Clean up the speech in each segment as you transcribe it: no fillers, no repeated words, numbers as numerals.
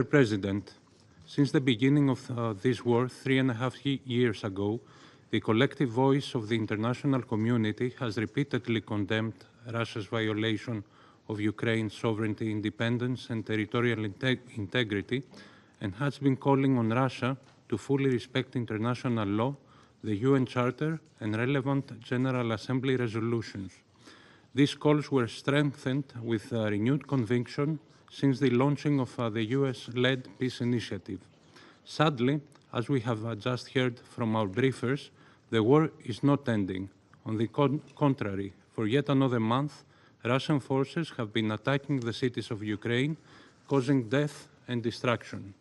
Mr. President, since the beginning of this war 3.5 years ago, the collective voice of the international community has repeatedly condemned Russia's violation of Ukraine's sovereignty, independence, and territorial integrity, and has been calling on Russia to fully respect international law, the UN Charter, and relevant General Assembly resolutions. These calls were strengthened with renewed conviction since the launching of the US-led peace initiative. Sadly, as we have just heard from our briefers, the war is not ending. On the contrary, for yet another month, Russian forces have been attacking the cities of Ukraine, causing death and destruction.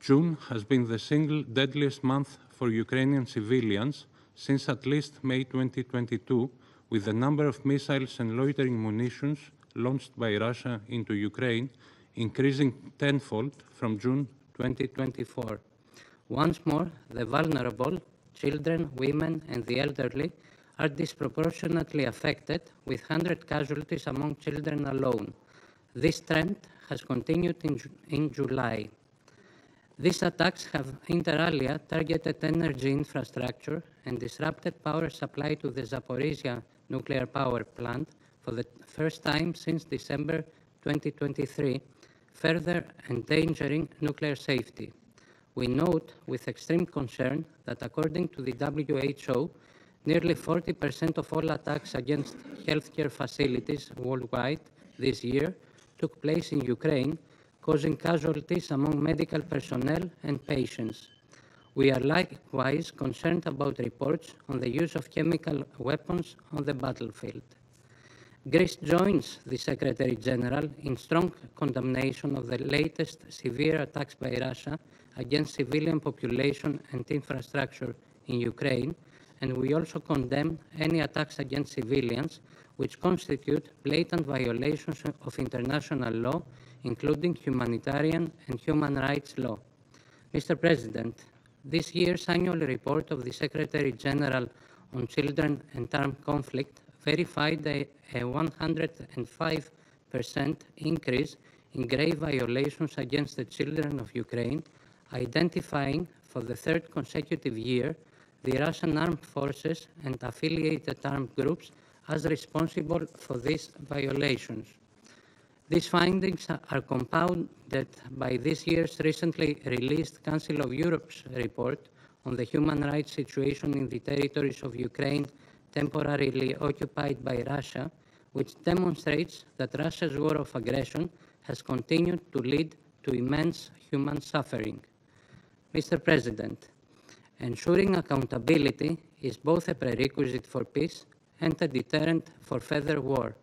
June has been the single deadliest month for Ukrainian civilians since at least May 2022, with the number of missiles and loitering munitions launched by Russia into Ukraine increasing tenfold from June 2024. Once more, the vulnerable, children, women, and the elderly are disproportionately affected, with 100 casualties among children alone. This trend has continued in July. These attacks have inter alia targeted energy infrastructure and disrupted power supply to the Zaporizhia nuclear power plant for the first time since December 2023, further endangering nuclear safety. We note with extreme concern that according to the WHO, nearly 40% of all attacks against healthcare facilities worldwide this year took place in Ukraine, causing casualties among medical personnel and patients. We are likewise concerned about reports on the use of chemical weapons on the battlefield. Greece joins the Secretary General in strong condemnation of the latest severe attacks by Russia against civilian population and infrastructure in Ukraine, and we also condemn any attacks against civilians which constitute blatant violations of international law, including humanitarian and human rights law. Mr. President, this year's annual report of the Secretary General on Children and Armed Conflict verified a 105% increase in grave violations against the children of Ukraine, identifying for the third consecutive year the Russian armed forces and affiliated armed groups as responsible for these violations. These findings are compounded by this year's recently released Council of Europe's report on the human rights situation in the territories of Ukraine temporarily occupied by Russia, which demonstrates that Russia's war of aggression has continued to lead to immense human suffering. Mr. President, ensuring accountability is both a prerequisite for peace and a deterrent for further war.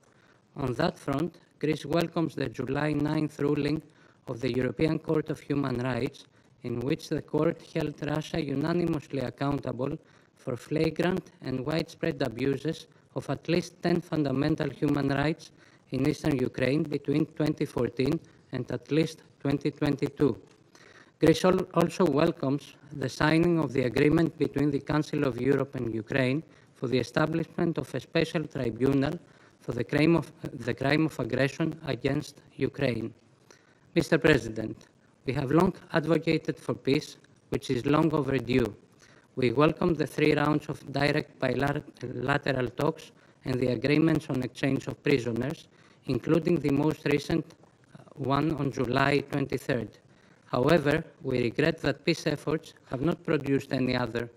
On that front, Greece welcomes the July 9th ruling of the European Court of Human Rights, in which the court held Russia unanimously accountable for flagrant and widespread abuses of at least 10 fundamental human rights in eastern Ukraine between 2014 and at least 2022. Greece also welcomes the signing of the agreement between the Council of Europe and Ukraine for the establishment of a special tribunal for the crime of aggression against Ukraine. Mr. President, we have long advocated for peace, which is long overdue. We welcome the 3 rounds of direct bilateral talks and the agreements on exchange of prisoners, including the most recent one on July 23rd. However, we regret that peace efforts have not produced any other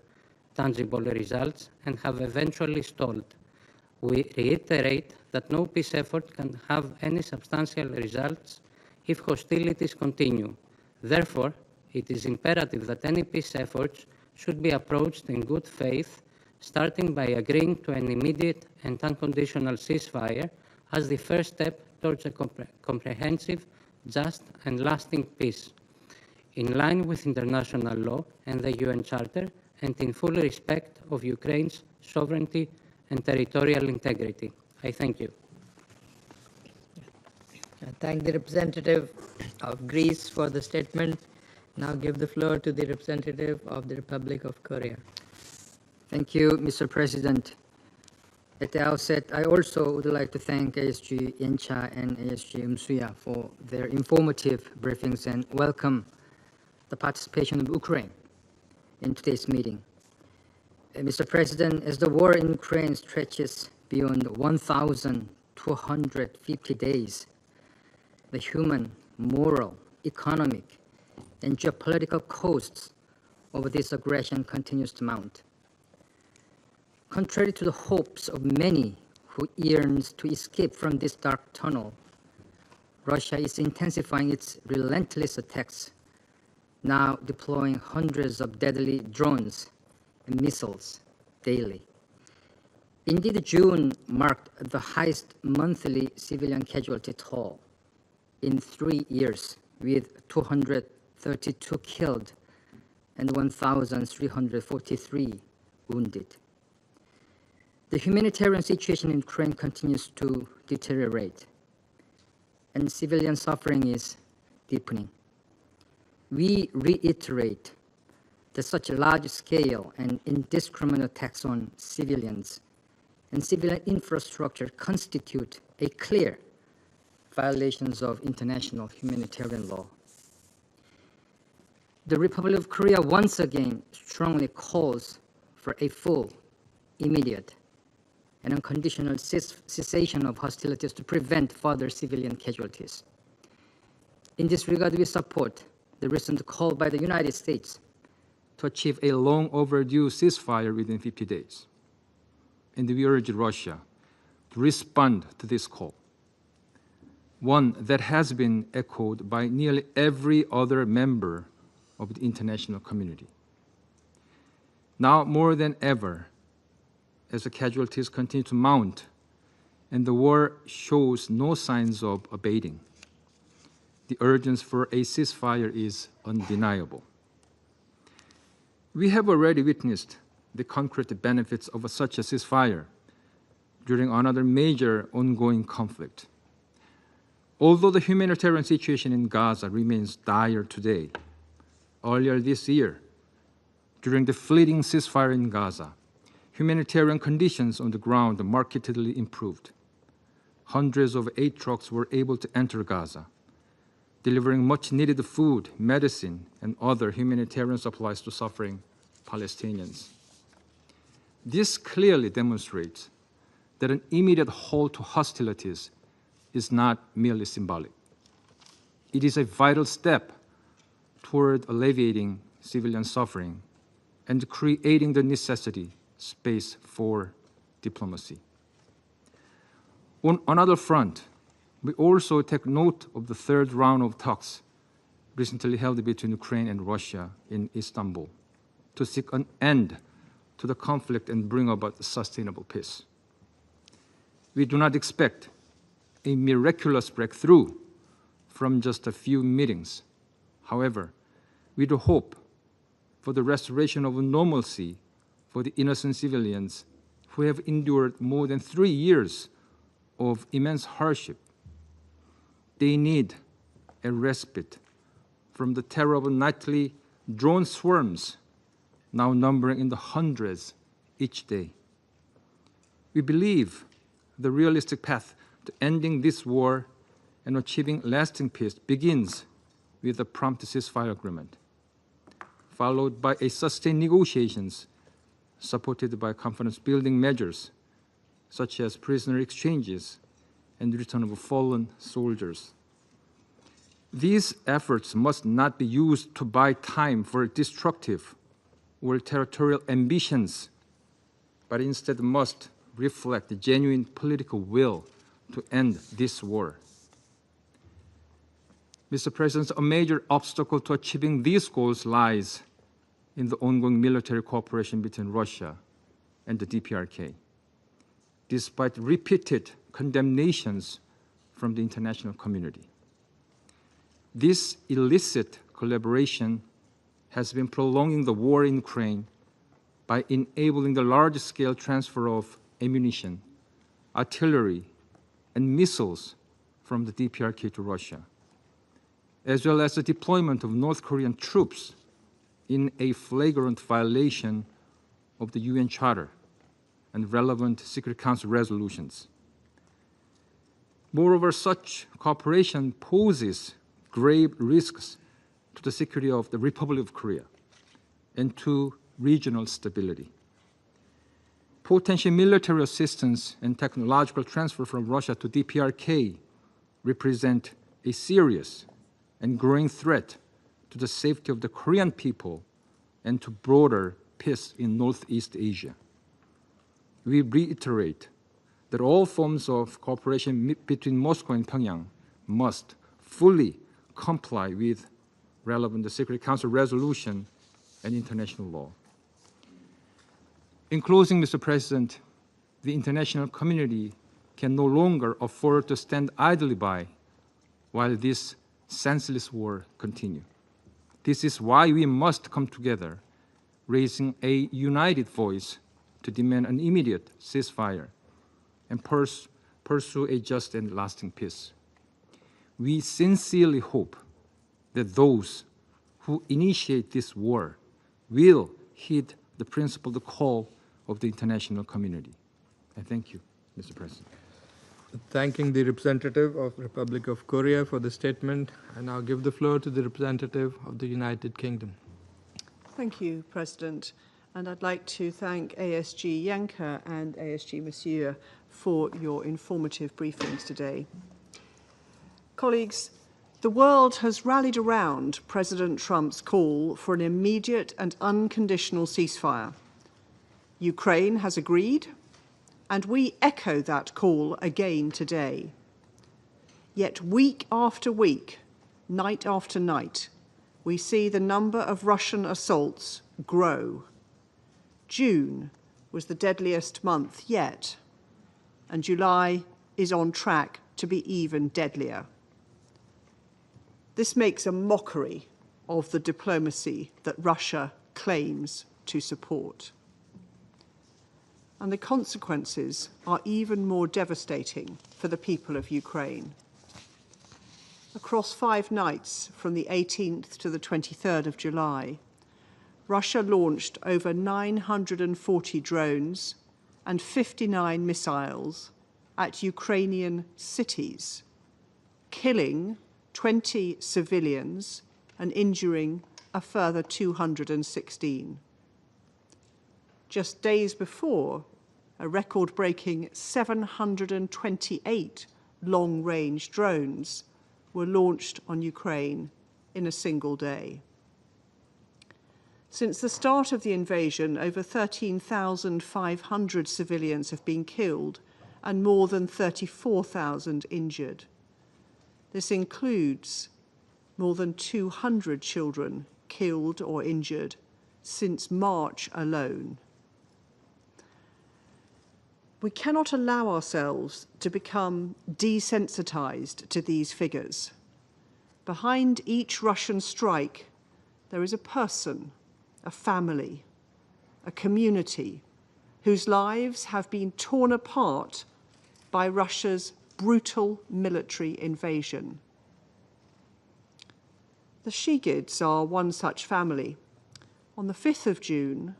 tangible results and have eventually stalled. We reiterate that no peace effort can have any substantial results if hostilities continue. Therefore, it is imperative that any peace efforts should be approached in good faith, starting by agreeing to an immediate and unconditional ceasefire as the first step towards a comprehensive, just, and lasting peace, in line with international law and the UN Charter, and in full respect of Ukraine's sovereignty and territorial integrity. I thank you. I thank the representative of Greece for the statement. Now give the floor to the representative of the Republic of Korea. Thank you, Mr. President. At the outset, I also would like to thank ASG Yencha and ASG Msuya for their informative briefings and welcome the participation of Ukraine in today's meeting. Mr. President, as the war in Ukraine stretches beyond 1,250 days, the human, moral, economic, and geopolitical costs of this aggression continues to mount. Contrary to the hopes of many who yearns to escape from this dark tunnel, Russia is intensifying its relentless attacks, now deploying hundreds of deadly drones and missiles daily. Indeed, June marked the highest monthly civilian casualty toll in 3 years, with 232 killed and 1,343 wounded. The humanitarian situation in Ukraine continues to deteriorate, and civilian suffering is deepening. We reiterate that such large-scale and indiscriminate attacks on civilians and civilian infrastructure constitute a clear violations of international humanitarian law. The Republic of Korea once again strongly calls for a full, immediate, and unconditional cessation of hostilities to prevent further civilian casualties. In this regard, we support the recent call by the United States to achieve a long overdue ceasefire within 50 days. And we urge Russia to respond to this call, one that has been echoed by nearly every other member of the international community. Now more than ever, as the casualties continue to mount and the war shows no signs of abating, the urgency for a ceasefire is undeniable. We have already witnessed the concrete benefits of such a ceasefire during another major ongoing conflict. Although the humanitarian situation in Gaza remains dire today, earlier this year, during the fleeting ceasefire in Gaza, humanitarian conditions on the ground markedly improved. Hundreds of aid trucks were able to enter Gaza, delivering much-needed food, medicine, and other humanitarian supplies to suffering Palestinians. This clearly demonstrates that an immediate halt to hostilities is not merely symbolic. It is a vital step toward alleviating civilian suffering and creating the necessary space for diplomacy. On another front, we also take note of the third round of talks recently held between Ukraine and Russia in Istanbul to seek an end to the conflict and bring about sustainable peace. We do not expect a miraculous breakthrough from just a few meetings. However, we do hope for the restoration of normalcy for the innocent civilians who have endured more than 3 years of immense hardship. They need a respite from the terrible nightly drone swarms, now numbering in the hundreds each day. We believe the realistic path to ending this war and achieving lasting peace begins with a prompt ceasefire agreement, followed by a sustained negotiations supported by confidence-building measures such as prisoner exchanges and return of fallen soldiers. These efforts must not be used to buy time for destructive or territorial ambitions, but instead must reflect the genuine political will to end this war. Mr. President, a major obstacle to achieving these goals lies in the ongoing military cooperation between Russia and the DPRK. Despite repeated condemnations from the international community, this illicit collaboration has been prolonging the war in Ukraine by enabling the large-scale transfer of ammunition, artillery, and missiles from the DPRK to Russia, as well as the deployment of North Korean troops in a flagrant violation of the UN Charter and relevant Security Council resolutions. Moreover, such cooperation poses grave risks to the security of the Republic of Korea and to regional stability. Potential military assistance and technological transfer from Russia to DPRK represent a serious and growing threat to the safety of the Korean people and to broader peace in Northeast Asia. We reiterate that all forms of cooperation between Moscow and Pyongyang must fully comply with relevant Security Council resolution and international law. In closing, Mr. President, the international community can no longer afford to stand idly by while this senseless war continues. This is why we must come together, raising a united voice to demand an immediate ceasefire and pursue a just and lasting peace. We sincerely hope that those who initiate this war will heed the principled call of the international community. I thank you, Mr. President. Thanking the representative of Republic of Korea for the statement, I now give the floor to the representative of the United Kingdom. Thank you, President. And I'd like to thank ASG Yanka and ASG Monsieur for your informative briefings today. Colleagues, the world has rallied around President Trump's call for an immediate and unconditional ceasefire. Ukraine has agreed, and we echo that call again today. Yet week after week, night after night, we see the number of Russian assaults grow. June was the deadliest month yet, and July is on track to be even deadlier. This makes a mockery of the diplomacy that Russia claims to support. And the consequences are even more devastating for the people of Ukraine. Across 5 nights, from the 18th to the 23rd of July, Russia launched over 940 drones and 59 missiles at Ukrainian cities, killing 20 civilians and injuring a further 216. Just days before, a record-breaking 728 long-range drones were launched on Ukraine in a single day. Since the start of the invasion, over 13,500 civilians have been killed and more than 34,000 injured. This includes more than 200 children killed or injured since March alone. We cannot allow ourselves to become desensitized to these figures. Behind each Russian strike, there is a person, a family, a community whose lives have been torn apart by Russia's brutal military invasion. The Shigids are one such family. On the 5th of June,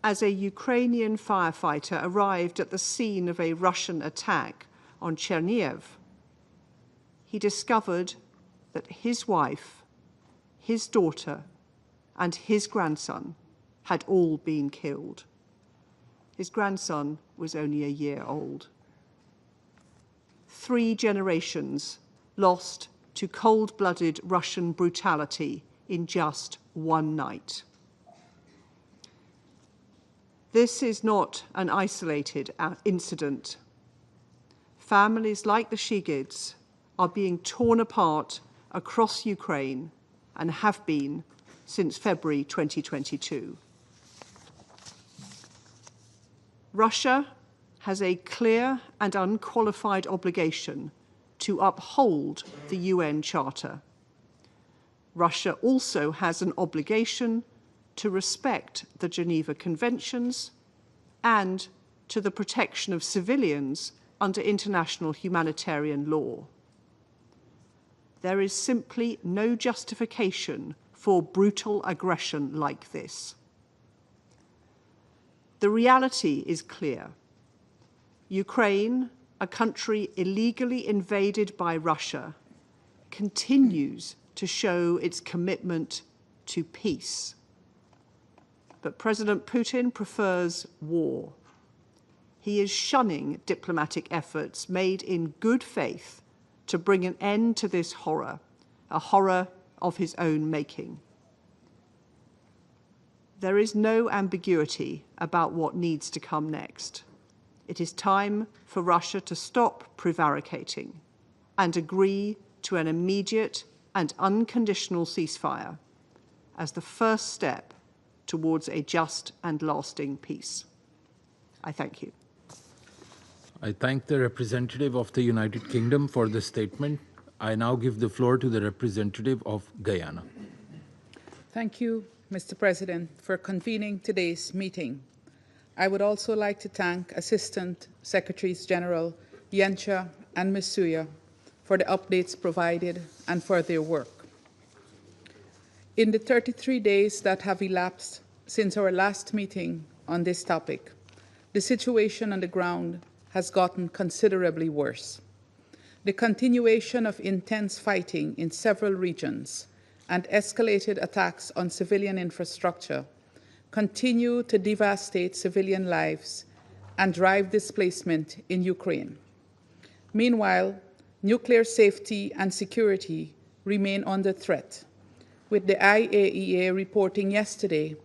as a Ukrainian firefighter arrived at the scene of a Russian attack on Chernihiv, he discovered that his wife, his daughter, and his grandson had all been killed. His grandson was only a year old. 3 generations lost to cold-blooded Russian brutality in just one night. This is not an isolated incident. Families like the Shigids are being torn apart across Ukraine and have been since February 2022. Russia has a clear and unqualified obligation to uphold the UN Charter. Russia also has an obligation to respect the Geneva Conventions and to the protection of civilians under international humanitarian law. There is simply no justification for brutal aggression like this. The reality is clear. Ukraine, a country illegally invaded by Russia, continues to show its commitment to peace. But President Putin prefers war. He is shunning diplomatic efforts made in good faith to bring an end to this horror, a horror of his own making. There is no ambiguity about what needs to come next. It is time for Russia to stop prevaricating and agree to an immediate and unconditional ceasefire as the first step towards a just and lasting peace. I thank you. I thank the representative of the United Kingdom for the statement. I now give the floor to the representative of Guyana. Thank you, Mr. President, for convening today's meeting. I would also like to thank Assistant Secretaries General Yencha and Masuya for the updates provided and for their work. In the 33 days that have elapsed since our last meeting on this topic, the situation on the ground has gotten considerably worse. The continuation of intense fighting in several regions and escalated attacks on civilian infrastructure continue to devastate civilian lives and drive displacement in Ukraine. Meanwhile, nuclear safety and security remain under threat, with the IAEA reporting yesterday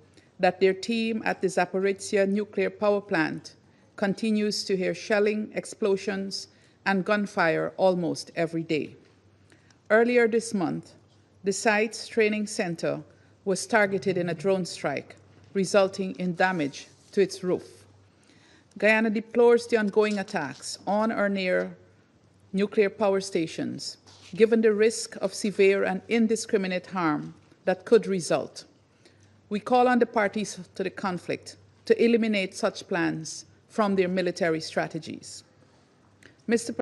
that their team at the Zaporizhzhia nuclear power plant continues to hear shelling, explosions, and gunfire almost every day. Earlier this month, the site's training center was targeted in a drone strike, resulting in damage to its roof. Guyana deplores the ongoing attacks on or near nuclear power stations, given the risk of severe and indiscriminate harm that could result. We call on the parties to the conflict to eliminate such plans from their military strategies. Mr.